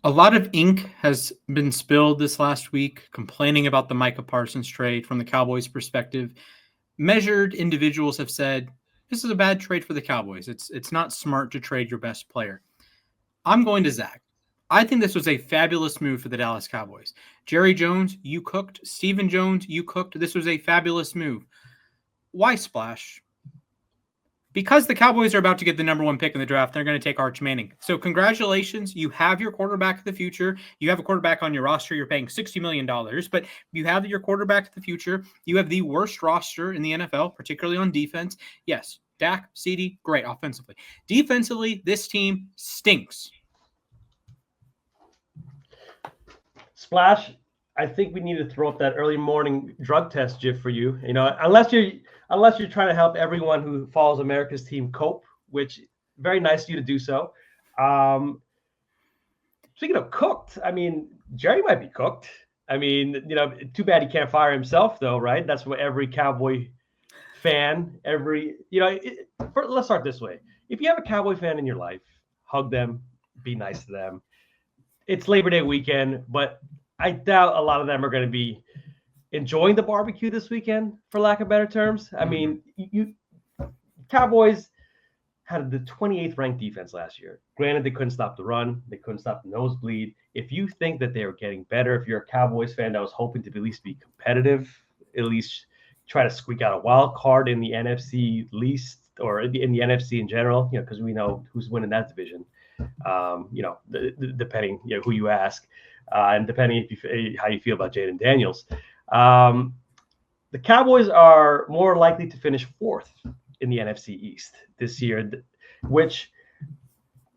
A lot of ink has been spilled this last week complaining about the Micah Parsons trade from the Cowboys' perspective. Measured individuals have said this is a bad trade for the Cowboys. It's not smart to trade your best player. I'm going to Zach. I think this was a fabulous move for the Dallas Cowboys. Jerry Jones, you cooked. Stephen Jones, you cooked. This was a fabulous move. Why splash? Because the Cowboys are about to get the number 1 pick in the draft, they're going to take Arch Manning. So congratulations. You have your quarterback of the future. You have a quarterback on your roster. You're paying $60 million, but you have your quarterback of the future. You have the worst roster in the NFL, particularly on defense. Yes, Dak, CD, great offensively. Defensively, this team stinks. Splash, I think we need to throw up that early morning drug test gif for you. Unless you're trying to help everyone who follows America's team cope, which very nice of you to do so. Speaking of cooked, I mean, Jerry might be cooked. I mean, too bad he can't fire himself, though, right? That's what every Cowboy fan, let's start this way. If you have a Cowboy fan in your life, hug them, be nice to them. It's Labor Day weekend, but I doubt a lot of them are going to be enjoying the barbecue this weekend, for lack of better terms. I mean, Cowboys had the 28th ranked defense last year. Granted, they couldn't stop the run. They couldn't stop the nosebleed. If you think that they were getting better, if you're a Cowboys fan that was hoping to at least be competitive, at least try to squeak out a wild card in the NFC least, or in the NFC in general, because we know who's winning that division. Depending who you ask, and depending how you feel about Jaden Daniels. The Cowboys are more likely to finish 4th in the NFC East this year, which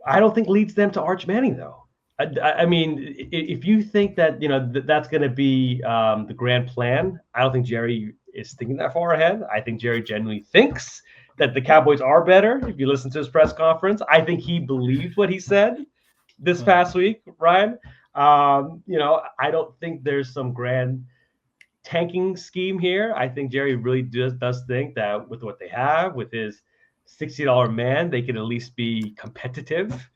I don't think leads them to Arch Manning, though. I mean, if you think that that's going to be the grand plan, I don't think Jerry is thinking that far ahead. I think Jerry genuinely thinks that the Cowboys are better. If you listen to his press conference, I think he believed what he said this past week, Ryan. I don't think there's some grand tanking scheme here. I think Jerry really does think that with what they have, with his $60 man, they can at least be competitive.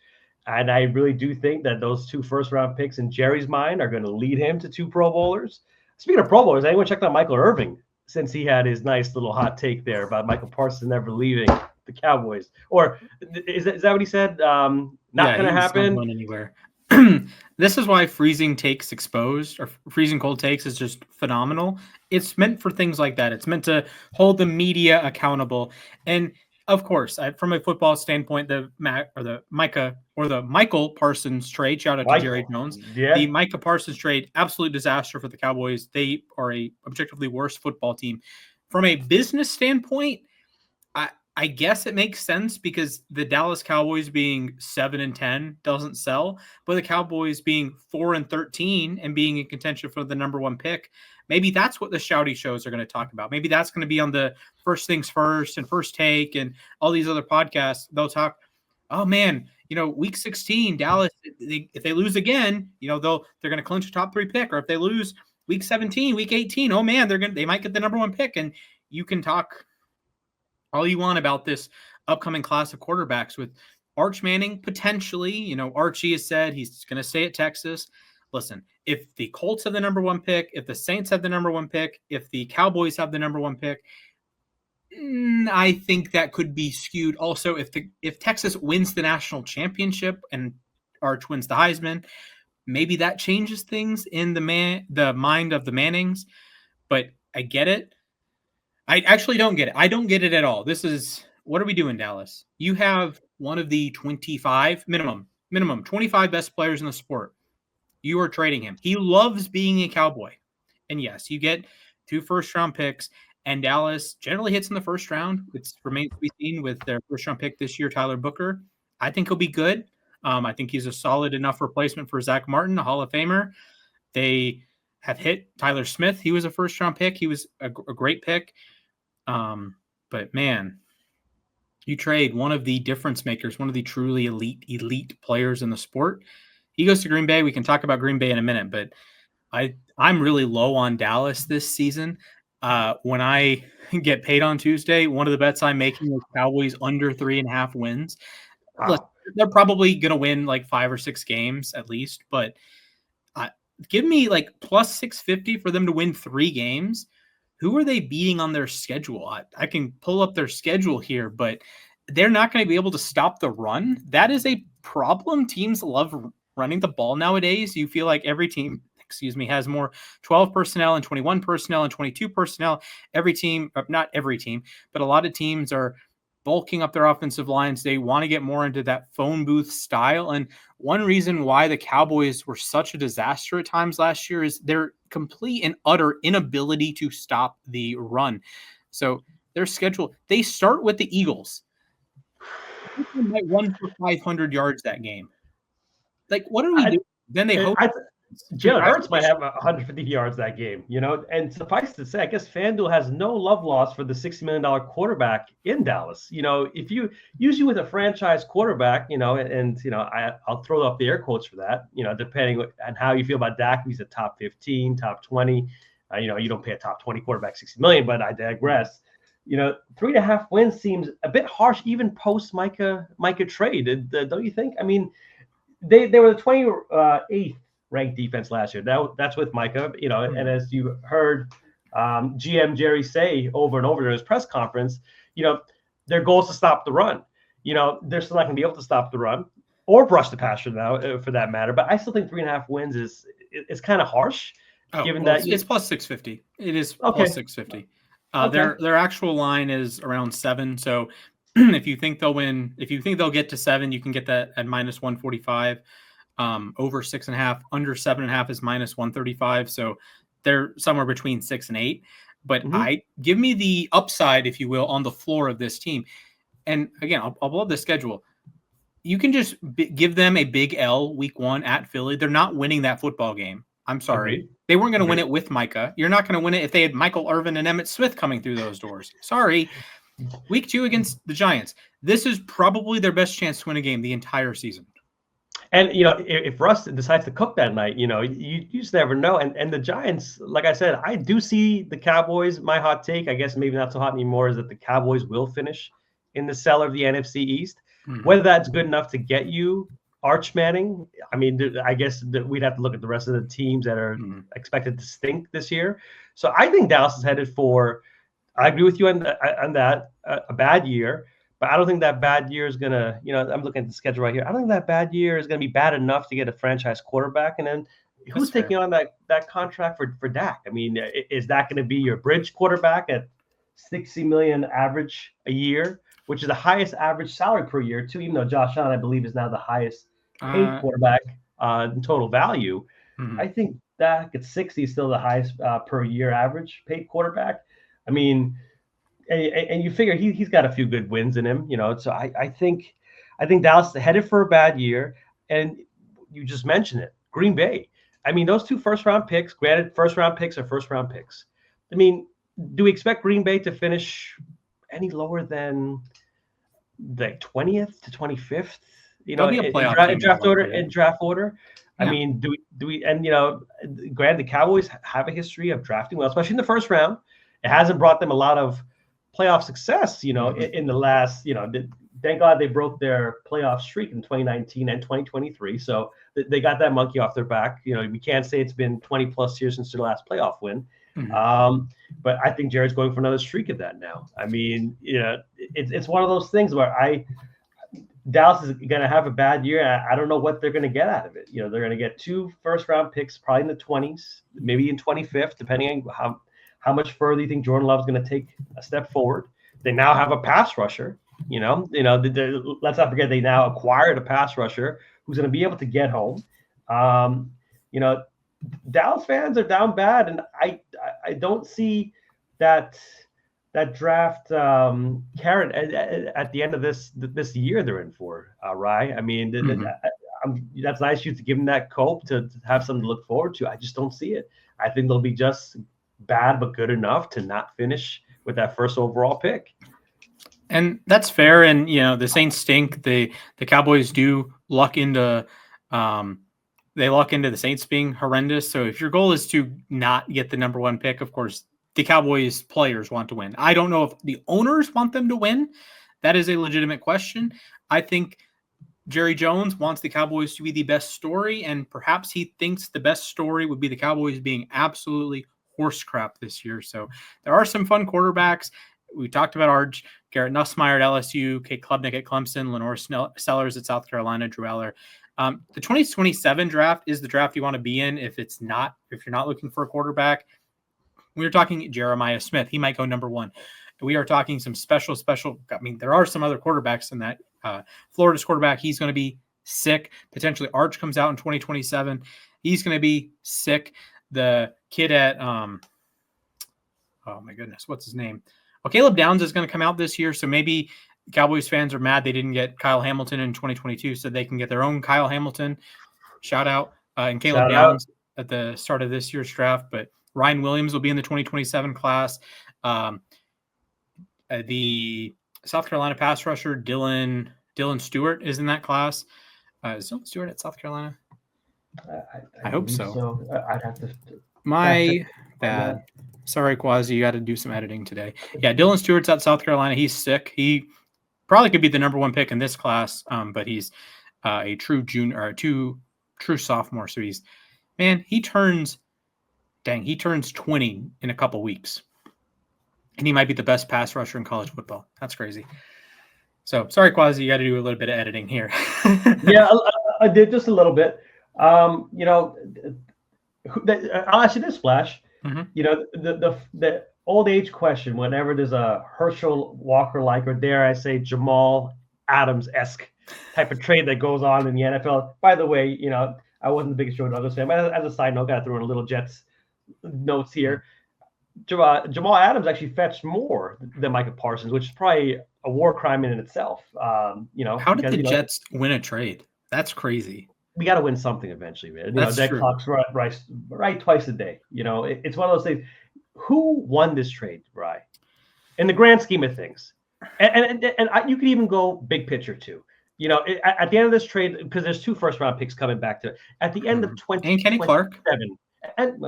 And I really do think that those 2 first-round picks in Jerry's mind are going to lead him to 2 Pro Bowlers. Speaking of Pro Bowlers, anyone checked out Michael Irvin since he had his nice little hot take there about Micah Parsons never leaving the Cowboys? Or is that what he said? Not going to happen? Not going anywhere. This is why freezing takes exposed, or freezing cold takes, is just phenomenal. It's meant for things like that. It's meant to hold the media accountable. And of course, from a football standpoint, the Michael Parsons trade, shout out to Jerry Jones. Yeah. The Micah Parsons trade, absolute disaster for the Cowboys. They are a objectively worse football team. From a business standpoint, I guess it makes sense because the Dallas Cowboys being 7-10 doesn't sell, but the Cowboys being 4-13 and being in contention for the number 1 pick, maybe that's what the shouty shows are going to talk about. Maybe that's going to be on the First Things First and First Take and all these other podcasts. They'll talk, oh man, week 16, Dallas, if they lose again, they're going to clinch a top 3 pick. Or if they lose week 17, week 18, oh man, they might get the number 1 pick. And you can talk all you want about this upcoming class of quarterbacks with Arch Manning, potentially. Archie has said he's going to stay at Texas. Listen, if the Colts have the number 1 pick, if the Saints have the number 1 pick, if the Cowboys have the number 1 pick, I think that could be skewed. Also, if Texas wins the national championship and Arch wins the Heisman, maybe that changes things in the mind of the Mannings. But I get it. I actually don't get it. I don't get it at all. What are we doing, Dallas? You have one of the 25 minimum 25 best players in the sport. You are trading him. He loves being a Cowboy. And yes, you get 2 first-round picks, and Dallas generally hits in the first round. It remains to be seen with their first-round pick this year, Tyler Booker. I think he'll be good. I think he's a solid enough replacement for Zach Martin, a Hall of Famer. They have hit Tyler Smith. He was a first-round pick. He was a great pick. But man, you trade one of the difference makers, one of the truly elite players in the sport. He goes to Green Bay. We can talk about Green Bay in a minute, but I'm really low on Dallas this season. When I get paid on Tuesday, one of the bets I'm making is Cowboys under 3.5 wins. Wow. they're probably going to win like 5 or 6 games at least, but give me like plus 650 for them to win 3 games. Who are they beating on their schedule? I can pull up their schedule here, but they're not going to be able to stop the run. That is a problem. Teams love running the ball nowadays. You feel like every team, has more 12 personnel and 21 personnel and 22 personnel. Every team, not every team, but a lot of teams are bulking up their offensive lines. They want to get more into that phone booth style. And one reason why the Cowboys were such a disaster at times last year is their complete and utter inability to stop the run. So their schedule, they start with the Eagles. They might run for 500 yards that game. Like, what are we doing? Then they hope Jalen Hurts might have 150 yards that game, and suffice to say, I guess FanDuel has no love lost for the $60 million quarterback in Dallas. If you usually with a franchise quarterback, I'll throw up the air quotes for that, depending on how you feel about Dak. He's a top 15, top 20. You don't pay a top 20 quarterback $60 million, but I digress. 3.5 wins seems a bit harsh, even post Micah trade. Don't you think? I mean, they were the 28th ranked defense last year. That's with Micah, and as you heard GM Jerry say over and over during his press conference, their goal is to stop the run. They're still not going to be able to stop the run or rush the passer now, for that matter. But I still think 3.5 wins is kind of harsh, given that it's plus 650. It is okay. Plus 650. Their actual line is around 7. So if you think they'll win, if you think they'll get to 7, you can get that at minus 145. Over 6.5, under 7.5 is minus 135. So they're somewhere between 6 and 8. But give me the upside, if you will, on the floor of this team. And again, I'll love the schedule. You can just give them a big L week 1 at Philly. They're not winning that football game. I'm sorry. Agreed. They weren't going to win it with Micah. You're not going to win it if they had Michael Irvin and Emmitt Smith coming through those doors. Sorry. Week 2 against the Giants. This is probably their best chance to win a game the entire season. And, if Russ decides to cook that night, you just never know. And the Giants, like I said, I do see the Cowboys. My hot take, I guess maybe not so hot anymore, is that the Cowboys will finish in the cellar of the NFC East. Whether that's good enough to get you Arch Manning, I mean, I guess that we'd have to look at the rest of the teams that are expected to stink this year. So I think Dallas is headed for, I agree with you on that, a bad year. But I don't think that bad year is going to, I'm looking at the schedule right here. I don't think that bad year is going to be bad enough to get a franchise quarterback. And then who's taking on that contract for Dak? I mean, is that going to be your bridge quarterback at $60 million average a year, which is the highest average salary per year, too, even though Josh Allen, I believe, is now the highest paid quarterback in total value. I think Dak at 60 is still the highest per year average paid quarterback. I mean, and you figure he's got a few good wins in him, So I think Dallas is headed for a bad year. And you just mentioned it, Green Bay. I mean, those 2 first-round picks, granted, first-round picks are first-round picks. I mean, do we expect Green Bay to finish any lower than the 20th to 25th? In draft order. Yeah. I mean, do we? And granted, the Cowboys have a history of drafting well, especially in the first round. It hasn't brought them a lot of playoff success, in the last, thank God they broke their playoff streak in 2019 and 2023. So they got that monkey off their back. We can't say it's been 20 plus years since their last playoff win. But I think Jared's going for another streak of that now. I mean, it's one of those things where Dallas is going to have a bad year. I don't know what they're going to get out of it. They're going to get 2 first-round picks, probably in the 20s, maybe in 25th, depending on how much further you think Jordan Love is going to take a step forward. They now have a pass rusher. Let's not forget they now acquired a pass rusher who's going to be able to get home. Dallas fans are down bad, and I don't see that draft carrot at the end of this year they're in for, Rye. I mean, that's nice you to give them that cope to have something to look forward to. I just don't see it. I think they'll be just bad but good enough to not finish with that first overall pick. And that's fair. And the Saints stink. The Cowboys do luck into the Saints being horrendous. So if your goal is to not get the number 1 pick, of course the Cowboys players want to win. I don't know if the owners want them to win. That is a legitimate question. I think Jerry Jones wants the Cowboys to be the best story, and perhaps he thinks the best story would be the Cowboys being absolutely horse crap this year. So there are some fun quarterbacks. We talked about Arch, Garrett Nussmeier at LSU, Kate Klubnik at Clemson, Lenore Sellers at South Carolina, Drew Eller. The 2027 draft is the draft you want to be in if you're not looking for a quarterback. We were talking Jeremiah Smith. He might go number 1. We are talking some special. I mean, there are some other quarterbacks in that. Florida's quarterback, he's going to be sick. Potentially Arch comes out in 2027. He's going to be sick. The kid at, oh my goodness, what's his name? Well, Caleb Downs is going to come out this year. So maybe Cowboys fans are mad they didn't get Kyle Hamilton in 2022 so they can get their own Kyle Hamilton. Shout out. And Caleb Downs at the start of this year's draft. But Ryan Williams will be in the 2027 class. The South Carolina pass rusher, Dylan Stewart, is in that class. Is Dylan Stewart at South Carolina? I hope so. I'd have to. My bad. Sorry, Quasi. You got to do some editing today. Yeah, Dylan Stewart's at South Carolina. He's sick. He probably could be the number 1 pick in this class, but he's a true junior or a true sophomore. So he turns 20 in a couple weeks. And he might be the best pass rusher in college football. That's crazy. So sorry, Quasi, you got to do a little bit of editing here. Yeah, I did just a little bit. I'll ask you this, Flash. Mm-hmm. The old age question, whenever there's a Herschel Walker-like, or dare I say Jamal Adams-esque type of trade that goes on in the NFL. By the way, I wasn't the biggest Joe Douglas fan, but as a side note, got to throw in a little Jets notes here. Jamal Adams actually fetched more than Micah Parsons, which is probably a war crime in itself. How did the Jets win a trade? That's crazy. We got to win something eventually, man. That's that true. Clock's right twice a day. It's one of those things. Who won this trade, Bri? In the grand scheme of things, and you could even go big picture too. At the end of this trade, because there's 2 first-round picks coming back to at the end of 2027. And Kenny Clark. And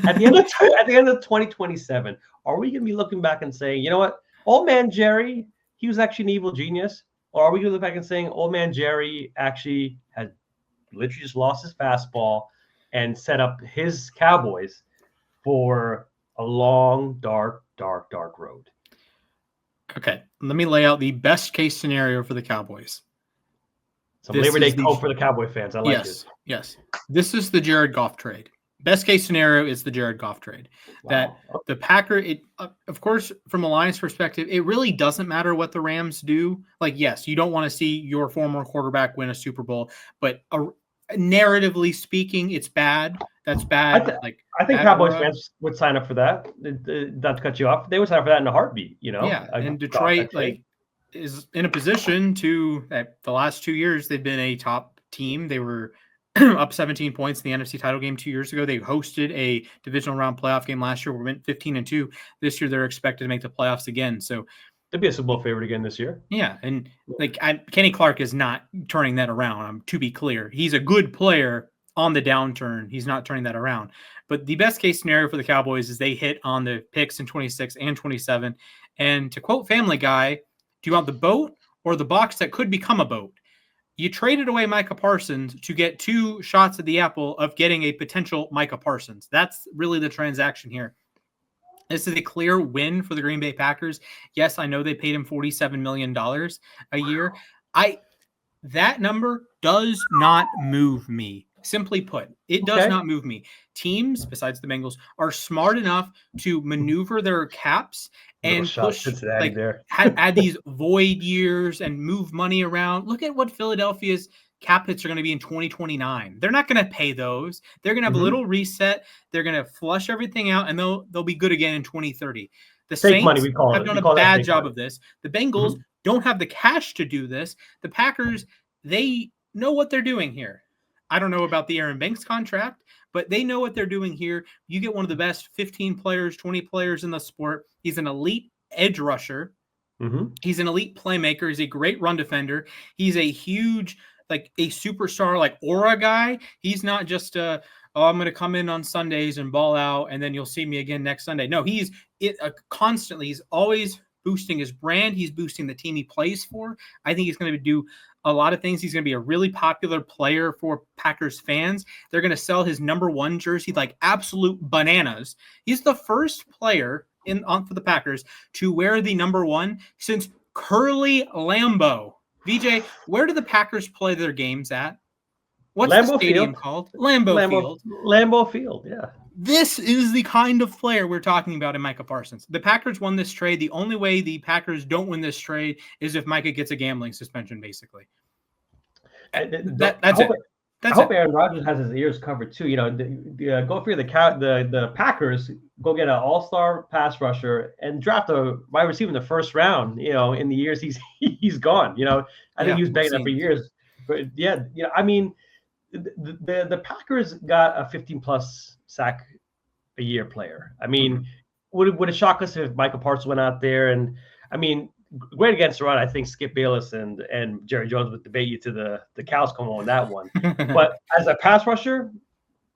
at the end of 2027, are we going to be looking back and saying, you know what, old man Jerry, he was actually an evil genius? Or are we going to look back and saying, old man Jerry actually had literally just lost his fastball and set up his Cowboys for a long, dark road? Okay, let me lay out the best case scenario for the Cowboys. Some Labor Day quote for the Cowboy fans. I like this. Yes. This is the Jared Goff trade. Best case scenario is the Jared Goff trade. Wow. That the Packer, of course, from a Lions perspective, it really doesn't matter what the Rams do. Like, yes, you don't want to see your former quarterback win a Super Bowl, but narratively speaking, it's bad. That's bad. I think Cowboys fans would sign up for that. Not to cut you off, they would sign up for that in a heartbeat. Yeah, and Detroit is in a position to. The last 2 years, they've been a top team. They were up 17 points in the NFC title game 2 years ago. They hosted a divisional round playoff game last year. We went 15-2. This year, they're expected to make the playoffs again. So they'd be a Super Bowl favorite again this year. Yeah, and Kenny Clark is not turning that around. To be clear, he's a good player on the downturn. He's not turning that around. But the best case scenario for the Cowboys is they hit on the picks in 26 and 27. And to quote Family Guy, do you want the boat or the box that could become a boat? You traded away Micah Parsons to get 2 shots at the apple of getting a potential Micah Parsons. That's really the transaction here. This is a clear win for the Green Bay Packers. Yes, I know they paid him $47 million a year. That number does not move me. Simply put, it does not move me. Teams, besides the Bengals, are smart enough to maneuver their caps and push, add these void years and move money around. Look at what Philadelphia's cap hits are going to be in 2029. They're not going to pay those. They're going to have a little reset. They're going to flush everything out, and they'll be good again in 2030. The Saints have done a bad job of this. The Bengals don't have the cash to do this. The Packers, they know what they're doing here. I don't know about the Aaron Banks contract, but they know what they're doing here. You get one of the best 15 players, 20 players in the sport. He's an elite edge rusher. He's an elite playmaker. He's a great run defender. He's a huge, a superstar, aura guy. He's not just I'm going to come in on Sundays and ball out, and then you'll see me again next Sunday. No, he's constantly. He's always boosting his brand. He's boosting the team he plays for. I think he's going to do a lot of things. He's going to be a really popular player for Packers fans. They're going to sell his number 1 jersey like absolute bananas. He's the first player for the Packers to wear the number 1 since Curly Lambeau. Vijay, where do the Packers play their games at? What's the stadium called? Lambeau Field. Lambeau Field, yeah. This is the kind of player we're talking about in Micah Parsons. The Packers won this trade. The only way the Packers don't win this trade is if Micah gets a gambling suspension, basically. That's it. I hope Aaron Rodgers has his ears covered too. Go for the Packers. Go get an all-star pass rusher and draft a wide receiver in the first round. In the years he's gone. I think he was begging that for years. But yeah, I mean, the Packers got a 15+ sack a year player. I mean, would it shock us if Micah Parsons went out there and I mean? Great against the run. I think Skip Bayless and Jerry Jones would debate you to the cows come on that one. But as a pass rusher,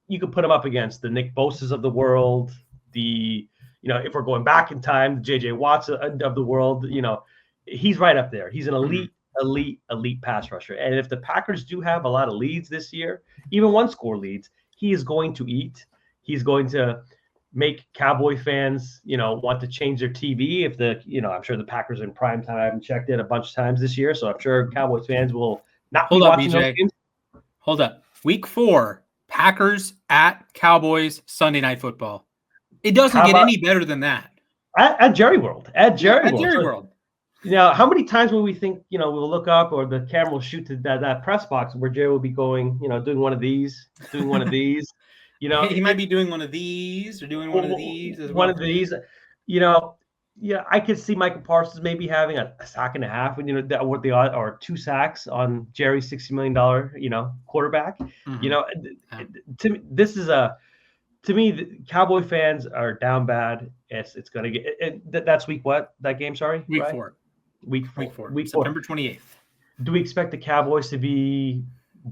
you could put him up against the Nick Bosa's of the world, if we're going back in time, the J.J. Watts of the world, he's right up there. He's an elite pass rusher. And if the Packers do have a lot of leads this year, even 1-score leads, he is going to eat. He's going to make Cowboy fans, want to change their TV if I'm sure the Packers are in prime time. I haven't checked it a bunch of times this year, so I'm sure Cowboys fans will not be watching those games. Hold up. Week 4, Packers at Cowboys, Sunday Night Football. It doesn't get any better than that. At Jerry World. At Jerry World. How many times will we think, we'll look up or the camera will shoot to that press box where Jerry will be going, doing one of these. He might be doing one of these or doing one of these as well. One of these, I could see Micah Parsons maybe having a sack and a half, what they are, or 2 sacks on Jerry's $60 million, quarterback. Mm-hmm. To me, the Cowboy fans are down bad. It's going to get that's week what? That game, sorry? Week right? 4. Week 4. September 28th. Do we expect the Cowboys to be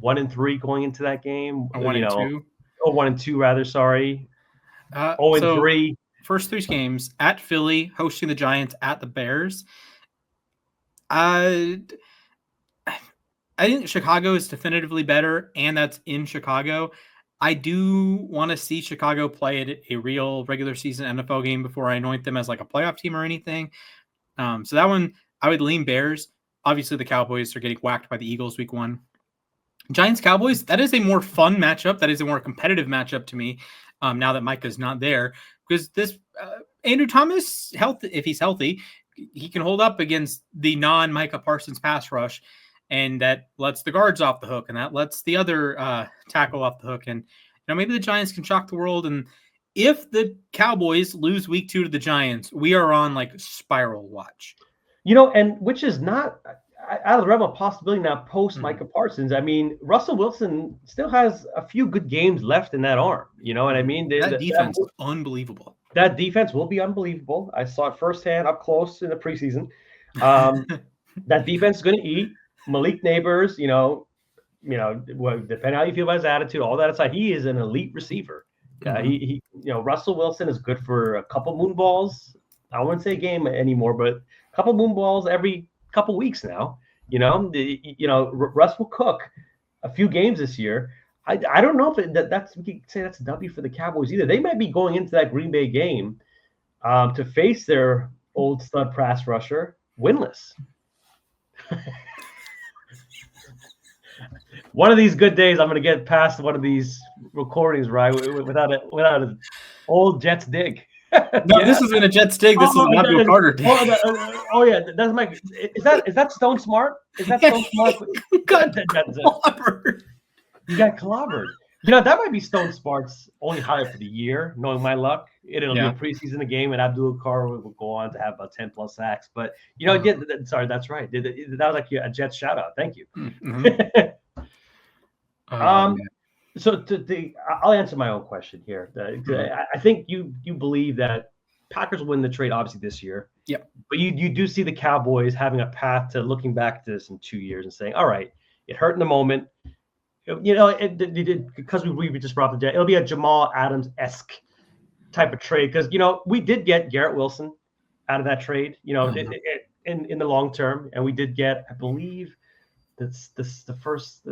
1-3 going into that game? Or 1-2? Oh, 1-2 rather. Sorry. 0-3. First 3 games at Philly, hosting the Giants, at the Bears. I think Chicago is definitively better, and that's in Chicago. I do want to see Chicago play a real regular season NFL game before I anoint them as like a playoff team or anything. So that one, I would lean Bears. Obviously, the Cowboys are getting whacked by the Eagles week 1. Giants-Cowboys, that is a more fun matchup. That is a more competitive matchup to me now that Micah's not there. Because this Andrew Thomas, if he's healthy, he can hold up against the non-Micah Parsons pass rush, and that lets the guards off the hook, and that lets the other tackle off the hook. And maybe the Giants can shock the world. And if the Cowboys lose week 2 to the Giants, we are on like spiral watch. And which is not out of the realm of possibility now post Micah Parsons. I mean, Russell Wilson still has a few good games left in that arm. You know what I mean? That defense is unbelievable. That defense will be unbelievable. I saw it firsthand up close in the preseason. That defense is going to eat. Malik Neighbors, depending on how you feel about his attitude, all that aside, he is an elite receiver. He Russell Wilson is good for a couple moon balls. I wouldn't say a game anymore, but a couple moon balls every couple weeks now. Russ will cook a few games this year. I don't know if that's we could say that's a W for the Cowboys either. They might be going into that Green Bay game to face their old stud pass rusher winless. One of these good days, I'm going to get past one of these recordings, right, without an old Jets dig. No, this isn't a Jets dig. This is an Abdul Carter dig. That's Mike. Is that Stone Smart? Is that Stone Smart? You got clobbered. You got clobbered. That might be Stone Smart's only highlight for the year, knowing my luck. It'll be a preseason game, and Abdul Carter will go on to have about 10 plus sacks. But sorry, that's right. That was like a Jets shout out. Thank you. Mm-hmm. So I'll answer my own question here. I think you believe that Packers win the trade obviously this year. Yep. But you do see the Cowboys having a path to looking back to this in 2 years and saying, all right, it hurt in the moment. Because we just brought up the it'll be a Jamal Adams-esque type of trade because we did get Garrett Wilson out of that trade, in the long term. And we did get, I believe, the first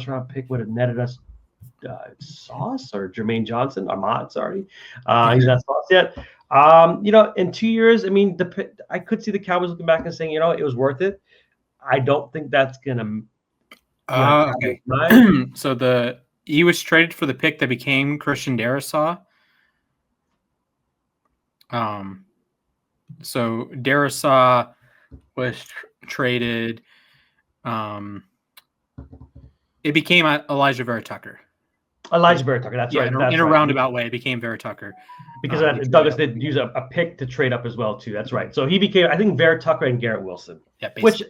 round pick would have netted us Sauce or Jermaine Johnson, Ahmad, sorry. He's not Sauce yet. In 2 years, I mean, I could see the Cowboys looking back and saying, it was worth it. I don't think that's gonna. Okay. So he was traded for the pick that became Christian Darrisaw. So Darrisaw was traded. It became Elijah Vera Tucker. Elijah Vera Tucker, that's right. In a roundabout way, it became Vera Tucker. Because Douglas did use a pick to trade up as well, too. That's right. So he became, I think, Vera Tucker and Garrett Wilson. Yeah, basically. Which,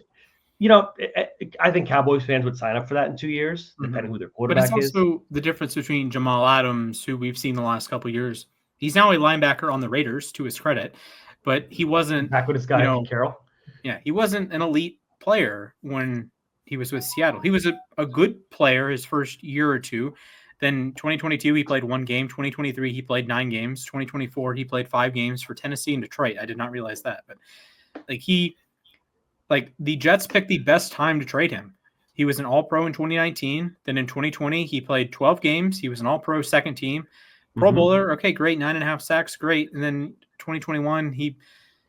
I think Cowboys fans would sign up for that in 2 years, depending who their quarterback is. But it's also the difference between Jamal Adams, who we've seen the last couple of years. He's now a linebacker on the Raiders, to his credit, but he wasn't back with his guy Carroll. Yeah, he wasn't an elite player when he was with Seattle. He was a good player his first year or two. Then 2022, he played 1 game. 2023, he played 9 games. 2024, he played 5 games for Tennessee and Detroit. I did not realize that, but the Jets picked the best time to trade him. He was an All-Pro in 2019. Then in 2020, he played 12 games. He was an All-Pro second team. Pro Bowler, okay, great, 9.5 sacks, great. And then 2021, he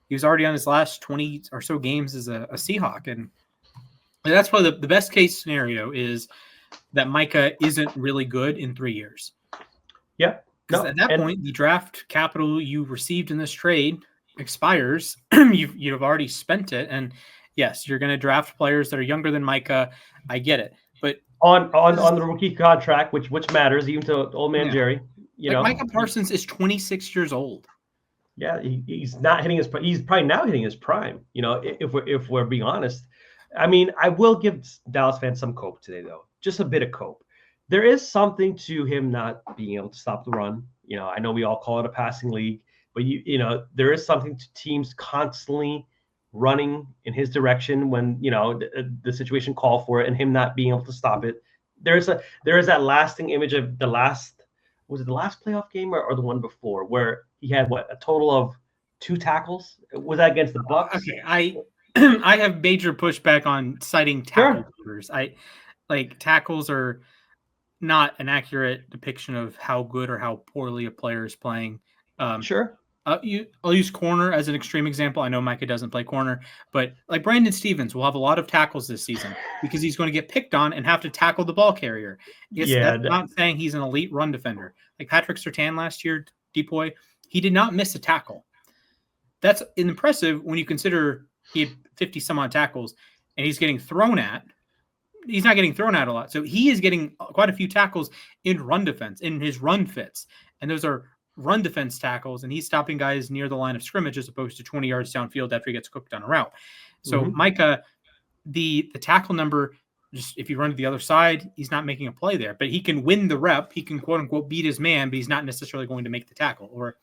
was already on his last 20 or so games as a Seahawk. And that's probably the best case scenario is that Micah isn't really good in 3 years. Yeah. Because at that point, the draft capital you received in this trade expires. You've already spent it. And yes, you're going to draft players that are younger than Micah. I get it. But on the rookie contract, which matters even to old man Jerry. Micah Parsons is 26 years old. Yeah, he's not hitting his. He's probably now hitting his prime. If we're being honest, I mean, I will give Dallas fans some cope today, though, just a bit of cope. There is something to him not being able to stop the run. I know we all call it a passing league, but there is something to teams constantly running in his direction when the situation called for it, and him not being able to stop it. There is that lasting image of the last playoff game or the one before where he had a total of 2 tackles? Was that against the Bucs? Okay, I have major pushback on citing tackle numbers. Tackles are not an accurate depiction of how good or how poorly a player is playing. Sure. I'll use corner as an extreme example. I know Micah doesn't play corner, but Brandon Stevens will have a lot of tackles this season because he's going to get picked on and have to tackle the ball carrier. That's not saying he's an elite run defender. Like Patrick Surtain last year, Depoy, he did not miss a tackle. That's impressive when you consider he had 50 some odd tackles and he's getting thrown at. He's not getting thrown at a lot. So he is getting quite a few tackles in run defense, in his run fits. And those are run defense tackles, and he's stopping guys near the line of scrimmage as opposed to 20 yards downfield after he gets cooked on a route. So Micah, the tackle number, just if you run to the other side, he's not making a play there, but he can win the rep. He can quote unquote beat his man, but he's not necessarily going to make the tackle. Or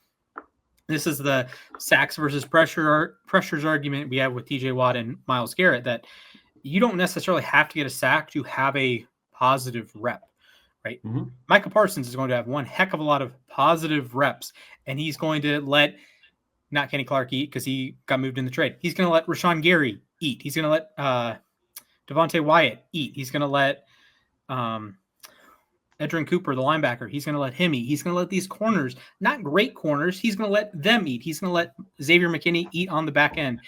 this is the sacks versus pressures argument we have with TJ Watt and Myles Garrett, that you don't necessarily have to get a sack to have a positive rep. Right. Micah Parsons is going to have one heck of a lot of positive reps, and he's going to let not Kenny Clark eat because he got moved in the trade. He's going to let Rashawn Gary eat. He's going to let Devontae Wyatt eat. He's going to let Edrin Cooper, the linebacker, he's going to let him eat. He's going to let these corners, not great corners, he's going to let them eat. He's going to let Xavier McKinney eat on the back end.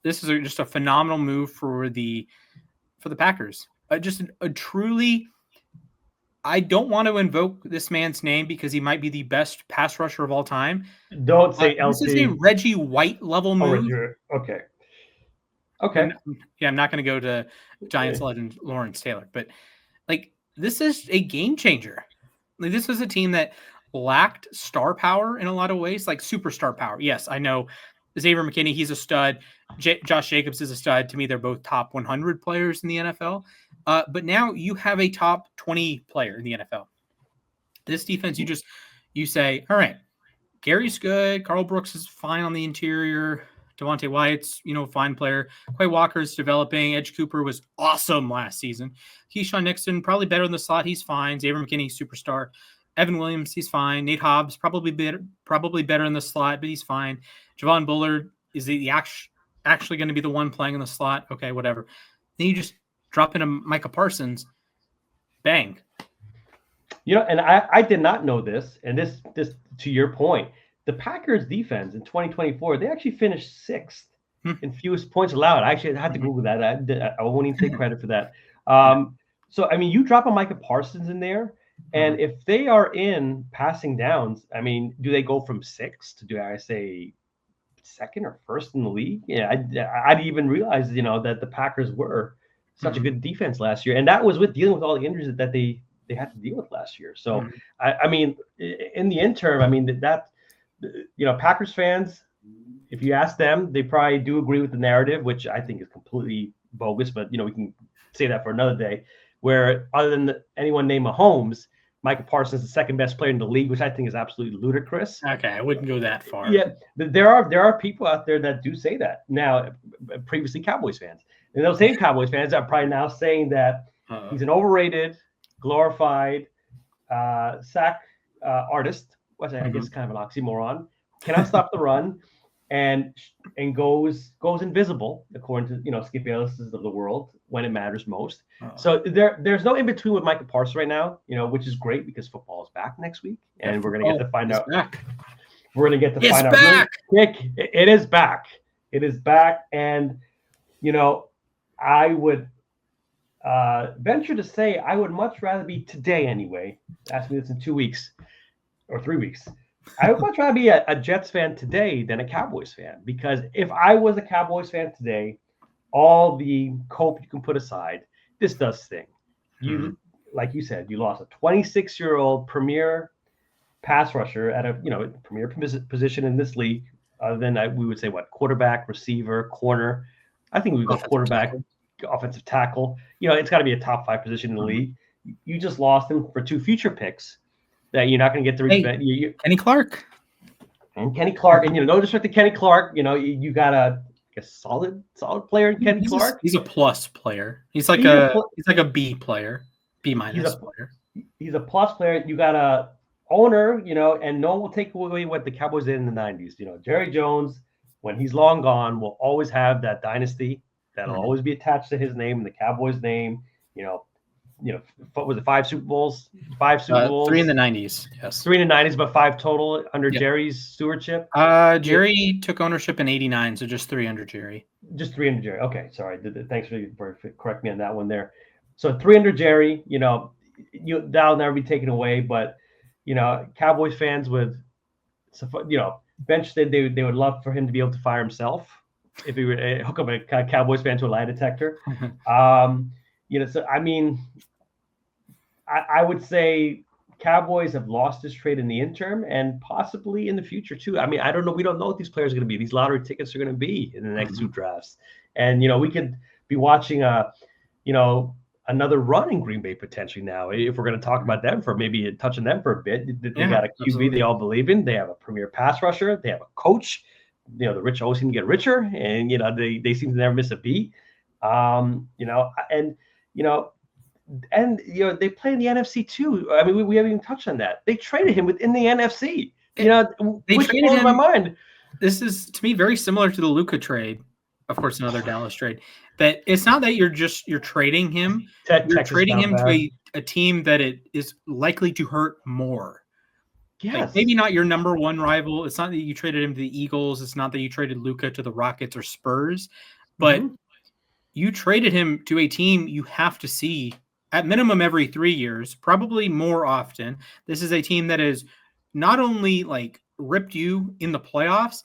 This is just a phenomenal move for the Packers. Just a truly. I don't want to invoke this man's name because he might be the best pass rusher of all time. Don't say LT. This is a Reggie White level move. Okay. I'm not going to go to Giants legend Lawrence Taylor, but this is a game changer. This was a team that lacked star power in a lot of ways, like superstar power. Yes, I know Xavier McKinney, he's a stud. Josh Jacobs is a stud. To me, they're both top 100 players in the NFL. But now you have a top 20 player in the NFL. This defense, you say, all right, Gary's good. Carl Brooks is fine on the interior. Devontae Wyatt's, fine player. Quay Walker's developing. Edge Cooper was awesome last season. Keyshawn Nixon, probably better in the slot. He's fine. Xavier McKinney, superstar. Evan Williams, he's fine. Nate Hobbs, probably better in the slot, but he's fine. Javon Bullard, is he actually going to be the one playing in the slot? Okay, whatever. Then you just drop in a Micah Parsons, bang. And I did not know this, and this to your point, the Packers defense in 2024, they actually finished 6th in fewest points allowed. I actually had to Google that. I won't even take credit for that. So, I mean, you drop a Micah Parsons in there, and if they are in passing downs, I mean, do they go from 6th to, do I say, 2nd or 1st in the league? Yeah, I didn't even realize, that the Packers were such a good defense last year. And that was with dealing with all the injuries that they had to deal with last year. So, I mean, in the interim, I mean, Packers fans, if you ask them, they probably do agree with the narrative, which I think is completely bogus, but, we can say that for another day, where other than anyone named Mahomes, Micah Parsons is the second best player in the league, which I think is absolutely ludicrous. Okay, I wouldn't go that far. Yeah, there are people out there that do say that. Now, previously Cowboys fans. And those same Cowboys fans are probably now saying that he's an overrated, glorified sack artist, which I guess is kind of an oxymoron, cannot stop the run, and goes invisible, according to Skip Bayless's of the world, when it matters most. So there's no in between with Micah Parsons right now, which is great because football is back next week, and we're gonna get to find out. Back. We're gonna get to It's find out back. really quick. It is back. It is back, and I would venture to say I would much rather be today anyway. Ask me this in 2 weeks or 3 weeks. I would much rather be a Jets fan today than a Cowboys fan, because if I was a Cowboys fan today, all the cope you can put aside, this does sting. You, like you said, you lost a 26-year-old premier pass rusher at a premier position in this league. Other than we would say quarterback, receiver, corner. I think we would go quarterback, offensive tackle. It's got to be a top 5 position in the league. You just lost him for 2 future picks that you're not going to get to reach. Kenny Clark. And Kenny Clark, and no disrespect to Kenny Clark, you got a solid player in Kenny Clark. He's a plus player. He's like a B player, B minus player. He's a plus player. You got a owner, and no one will take away what the Cowboys did in the 90s. Jerry Jones, when he's long gone, will always have that dynasty that'll always be attached to his name and the Cowboys name. What was it, 5 Super Bowls? 5 Super Bowls. 3 in the 90s, yes. 3 in the 90s, but 5 total under Jerry's stewardship. Jerry took ownership in '89, so just 3 under Jerry. Just 3 under Jerry. Okay, sorry. Thanks for correcting me on that one there. So 3 under Jerry, that'll never be taken away. But Cowboys fans would, bench they would love for him to be able to fire himself if he would hook up a Cowboys fan to a lie detector. So I mean, I would say Cowboys have lost this trade in the interim and possibly in the future too. I mean, I don't know. We don't know what these players are going to be. These lottery tickets are going to be in the next 2 drafts. And, we could be watching another run in Green Bay potentially now. If we're going to talk about them touching them for a bit, they got a QB absolutely. They all believe in. They have a premier pass rusher. They have a coach. The rich always seem to get richer, and they seem to never miss a beat. And they play in the NFC too. I mean, we haven't even touched on that. They traded him within the NFC. Which blows my mind. This is, to me, very similar to the Luka trade. Of course, another Dallas trade. But it's not that you're trading him. You're trading him to a team that it is likely to hurt more. Yes. Like, maybe not your number 1 rival. It's not that you traded him to the Eagles. It's not that you traded Luka to the Rockets or Spurs. But you traded him to a team you have to see at minimum every 3 years, probably more often. This is a team that has not only ripped you in the playoffs,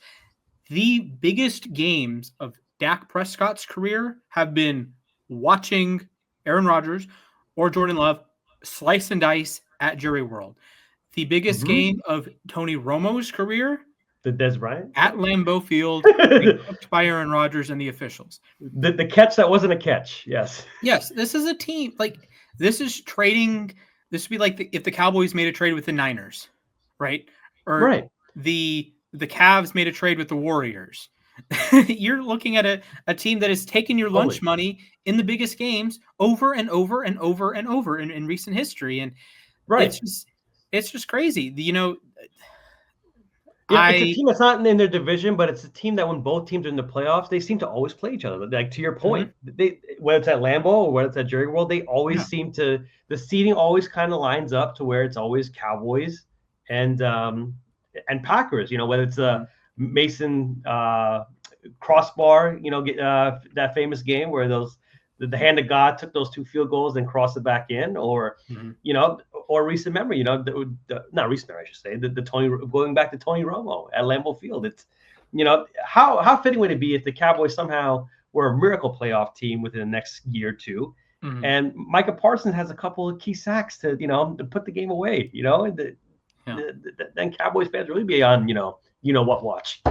the biggest games of Dak Prescott's career have been watching Aaron Rodgers or Jordan Love slice and dice at Jerry World. The biggest game of Tony Romo's career, the Des Bryant at Lambeau Field, cooked by Aaron Rodgers and the officials. The catch that wasn't a catch. Yes. This is a team this is trading. This would be like if the Cowboys made a trade with the Niners, right? Or the Cavs made a trade with the Warriors. You're looking at a team that has taken your lunch money in the biggest games over and over and over and over in recent history, and it's just crazy. It's a team that's not in their division, but it's a team that when both teams are in the playoffs, they seem to always play each other. Like to your point, they whether it's at Lambeau or whether it's at Jerry World, they always seem to, the seeding always kind of lines up to where it's always Cowboys and Packers. Whether it's a Mason crossbar, that famous game where the hand of God took those 2 field goals and crossed it back in, or or recent memory, not recent memory, I should say, the Tony, going back to Tony Romo at Lambeau Field. It's, how fitting would it be if the Cowboys somehow were a miracle playoff team within the next year or two, and Micah Parsons has a couple of key sacks to put the game away, then Cowboys fans really be on what watch.